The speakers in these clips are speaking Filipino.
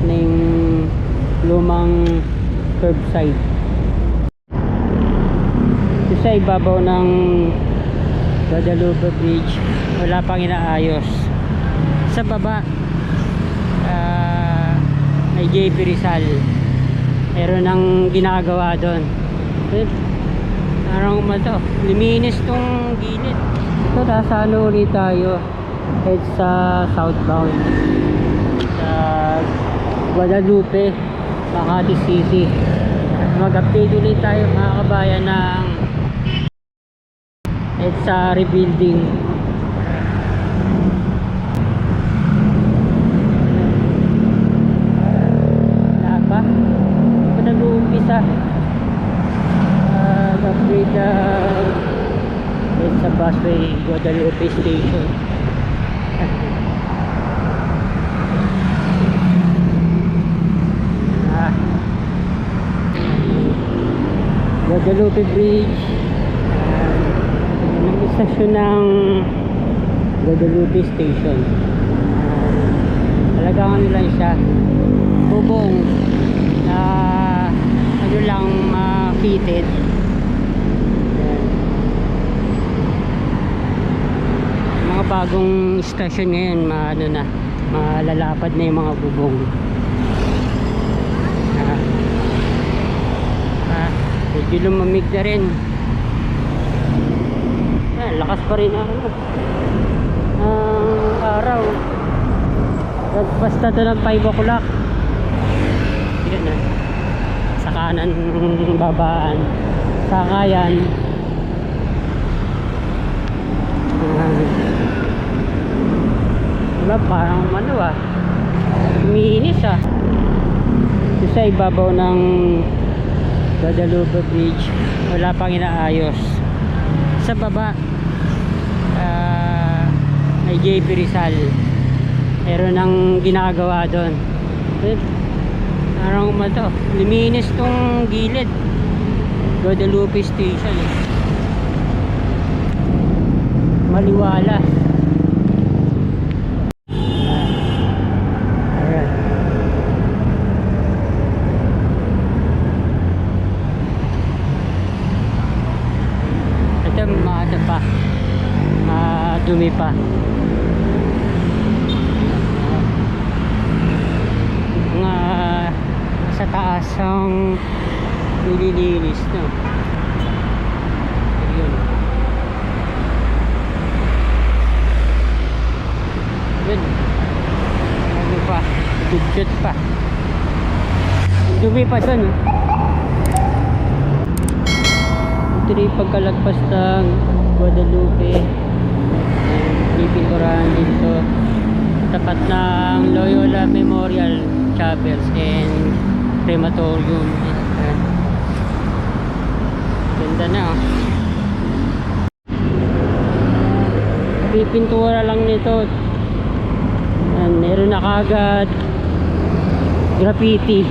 na yung lumang curbside. Ito sa ibabaw ng Guadalupe Bridge, wala pang inaayos. Sa baba may JP Rizal, meron ng ginagawa doon. Parang to, liminis tong gilid. Ito, nasa ano ulit tayo, head sa southbound sa Guadalupe, Makati City. Mag-update ulit tayo mga kabayan ng head sa rebuilding. Napa ito nag-uumpisa upgrade head sa busway Guadalupe Station. Guadalupe Bridge, ang istasyon ng Guadalupe Station. Talagang ano lang siya, bubong na ano lang fitted. Mga bagong istasyon ngayon, ano na, malalapad na yung mga bubong. Medyo lumamig na rin. Lakas pa rin ang araw. Basta ito ng 5 o'clock. Yan na. Sa kanan babaan, sakayan. Wala, parang ano umiinis Ito sa ibabaw ng Guadalupe Bridge, wala pang inaayos. Sa baba may JP Rizal, meron ng ginagawa doon. Parang to, liminis tong gilid, Guadalupe Station. Maliwala. Dumi pa. Mga sa taas ang nililinis, no? Ayun. Yun. Ano pa? Budget pa. Dumi pa dun. Ito rin pagkalagpas ng Guadalupe. Pipinturahan dito tapat ng Loyola Memorial Chapels and Crematorium. Ganda na pipintura lang nito. Meron na kagad graffiti.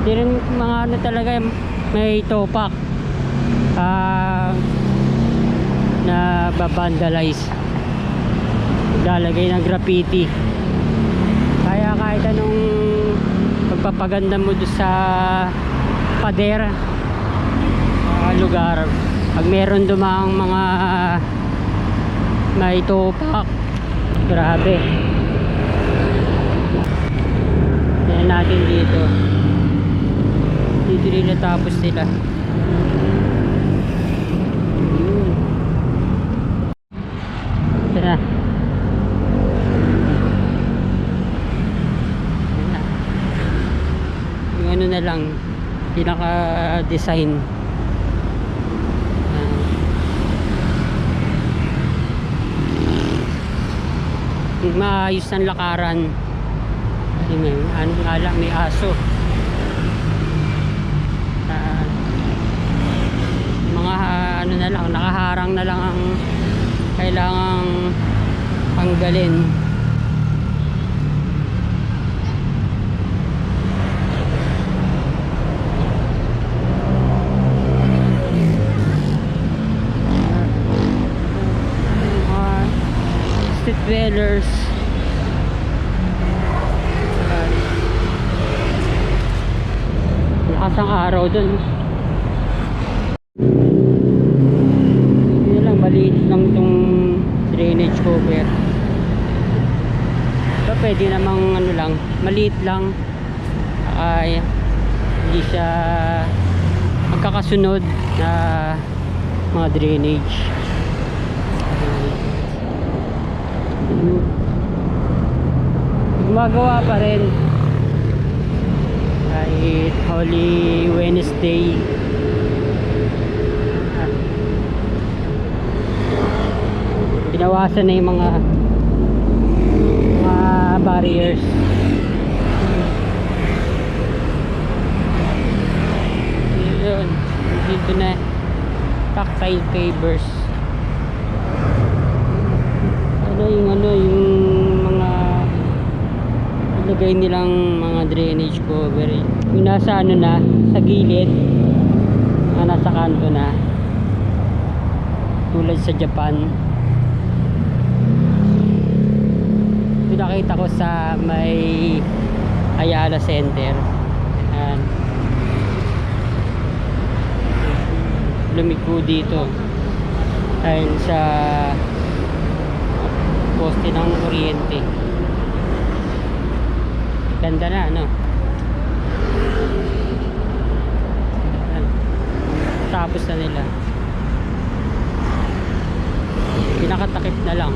Meron mga ano talaga, may topak na babandalize, lalagay ng graffiti. Kaya kahit anong pagpapaganda mo doon sa pader, lugar, pag meron dumang mga may topak, grabe. Tignan natin dito rin natapos nila. Na. Yung ano na lang, pinaka design. Maayos ng lakaran. Ano nga lang, may aso. Mga ano na lang, nakaharang na lang ang kailangang tanggalin. Street dwellers, Lakas ang araw dun. Yun lang, maliit lang tong drainage cover. So pwede namang ano lang, maliit lang, ay hindi siya magkakasunod na mga drainage. Gumagawa pa rin kahit Holy Wednesday. Binawasan na yung mga barriers. Yun, dito na tactile pavers. Yung mga ilagay nilang mga drainage cover, yung nasa na sa gilid, nasa kanto na, tulad sa Japan. Pinakita ko sa may Ayala Center. Ayan, lumiko dito ayun sa poste ng kuryente. Ganda na, no? Tapos na nila, pinakatakip na lang.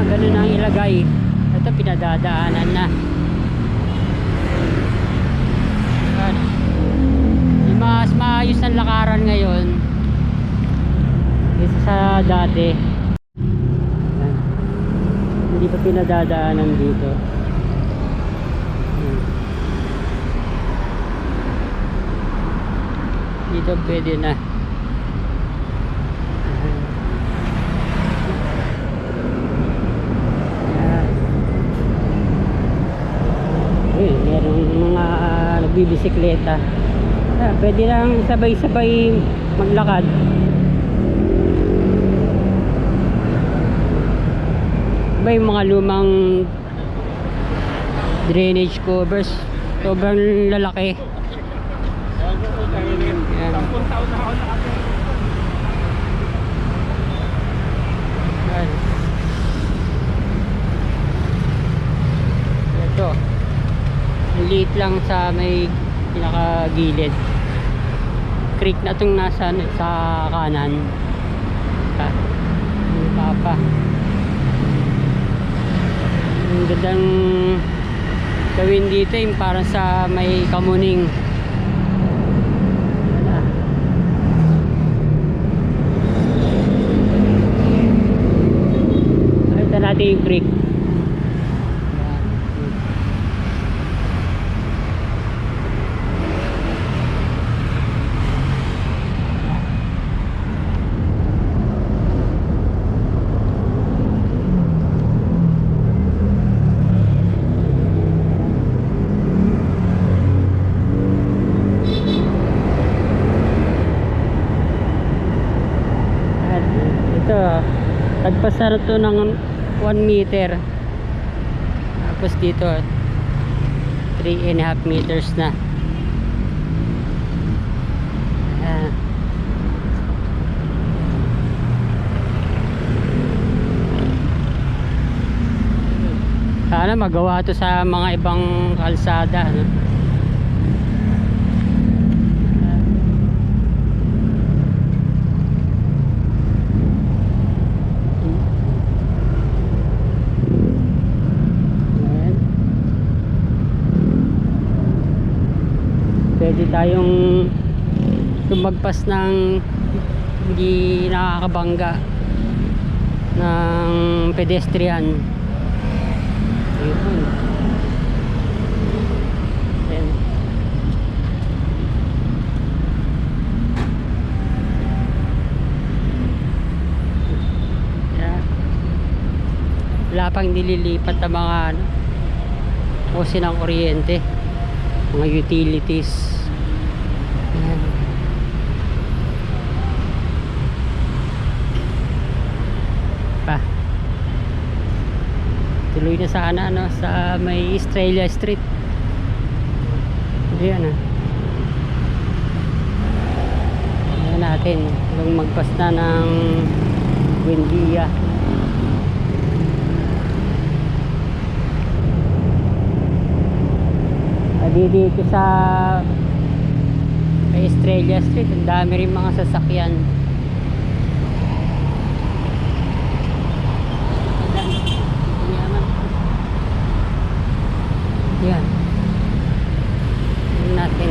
Ganun ang ilagay. Ito pinadadaanan na. Mas maayos ang lakaran ngayon kaysa sa dati. Hindi pa pinadadaanan dito. Dito pwede na. Merong mga nagbibisikleta. Pwede lang sabay-sabay maglakad. Iba yung mga lumang drainage covers, sobrang lalaki. Yan. Ito, liit lang sa may pinakagilid. Creek na itong nasa sa kanan. Papa, ang gandang gawin dito yung parang sa may Kamuning. Ito natin yung creek. Tagpasara to ng 1 meter. Tapos dito 3.5 meters na. Sana magawa to sa mga ibang kalsada, no? Pwede tayong lumagpas ng hindi nakakabangga ng pedestrian. Ayun. Then, yeah. Wala pang nililipat na mga hose ng kuryente, mga utilities. Pa Tuloy na sana ano, sa may Estrella Street. Ayan ah. Ayan natin. Kung magpas na ng Buendia. Dito sa may Estrella Street, ang dami rin mga sasakyan. Yan. Tingnan natin.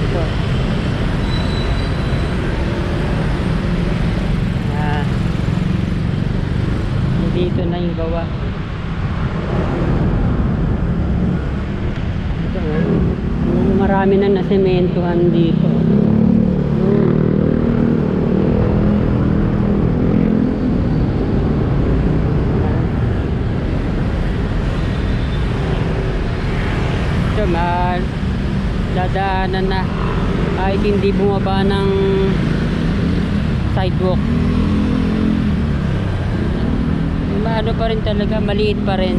Ito. Yan. Dito na yung gawa. Ito. Marami na nasementohan dito. Dadaanan na kahit hindi bumaba ng sidewalk. Ano pa rin talaga, maliit pa rin.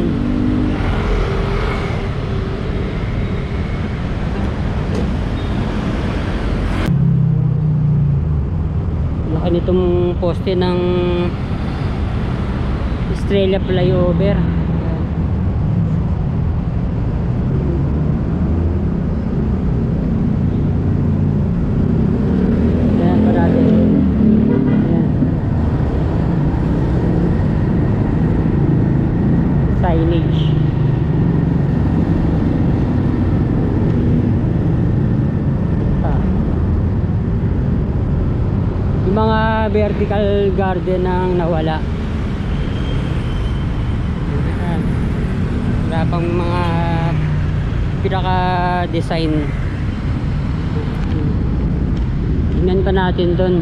Laki nitong poste ng Estrella Flyover. Signage. Yung mga vertical garden ang nawala. Wala pang mga pinaka design. Tingnan pa natin doon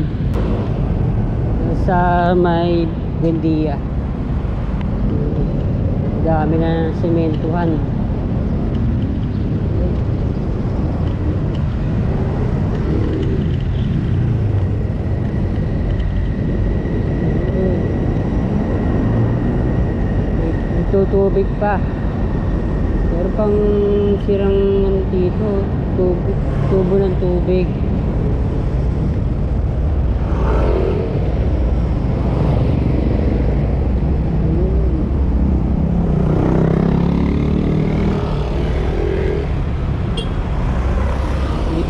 sa may Buendia. Dami na sementuhan. Tutubig pa. Meron pang sirang dito, tubo ng tubig.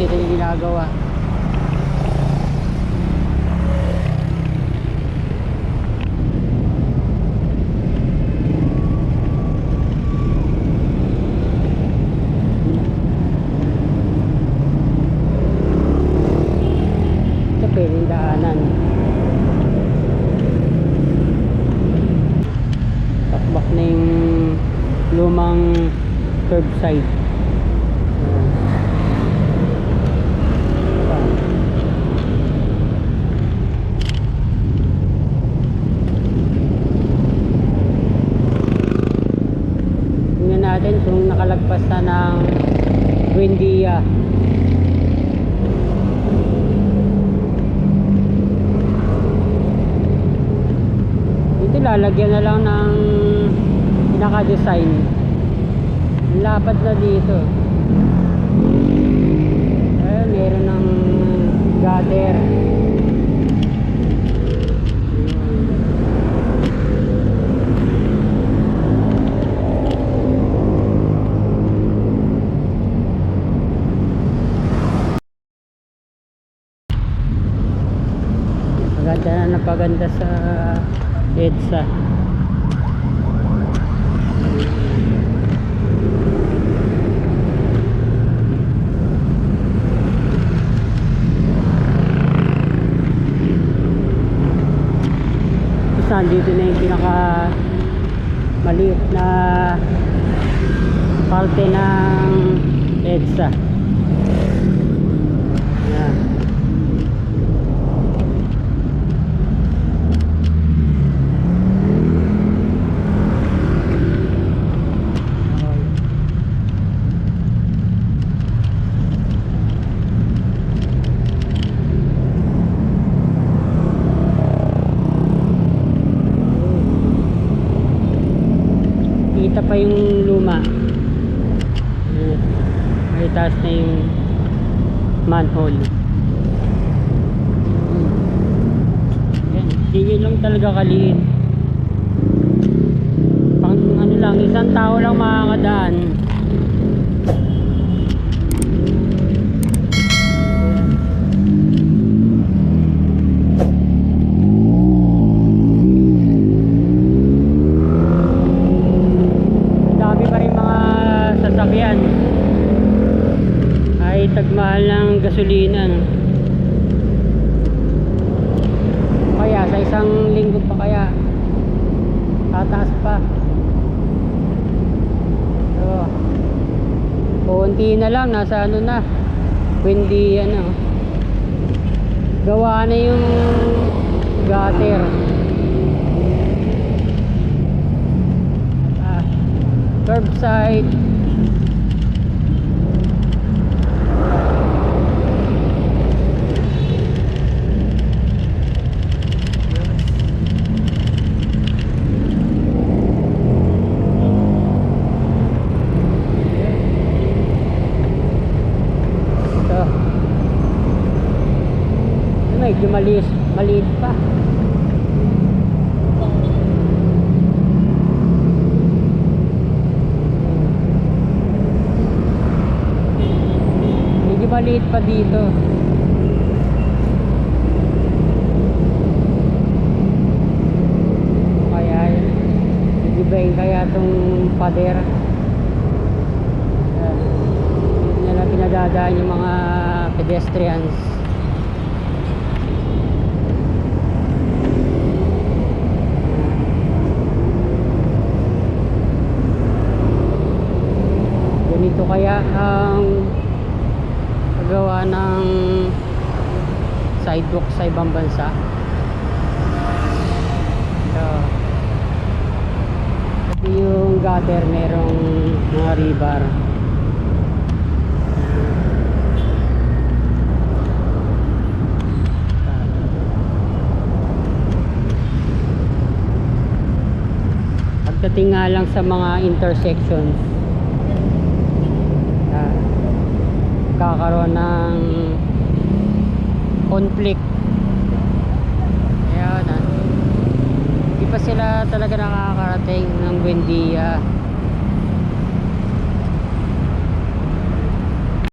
Ito yung ginagawa. Ito pwedeng daanan. Takbak na yung lumang curbside. Natin kung nakalagpas na ng Buendia. Dito lalagyan na lang ng pinaka-design. Lapad na dito. Meron ng gutter. Maganda na napaganda sa EDSA. Tapos nandito na yung pinaka maliit na parte ng EDSA. Ayan. manhole. Yan, hindi lang talaga kaliit. Pang ano lang, isang tao lang makakadaan. Dami pa rin mga sasakyan. Ay tagmahal ng gasolina, no? Kaya sa isang linggo pa kaya tataas pa. So, konti na lang, nasa ano na, Buendia na. Gawa na yung gutter. Curbside. Medyo maliit pa. Medyo maliit pa dito. Kaya yun, igibayin kaya itong pader. Yun na lang pinadadaan yung mga pedestrians. Ganito kaya ang paggawa ng sidewalk sa ibang bansa. So, pati yung gutter merong mga rebar. Pagdating nga lang sa mga intersections, kakaroon ng conflict. Ayan, hindi pa sila talaga nakakarating ng Buendia.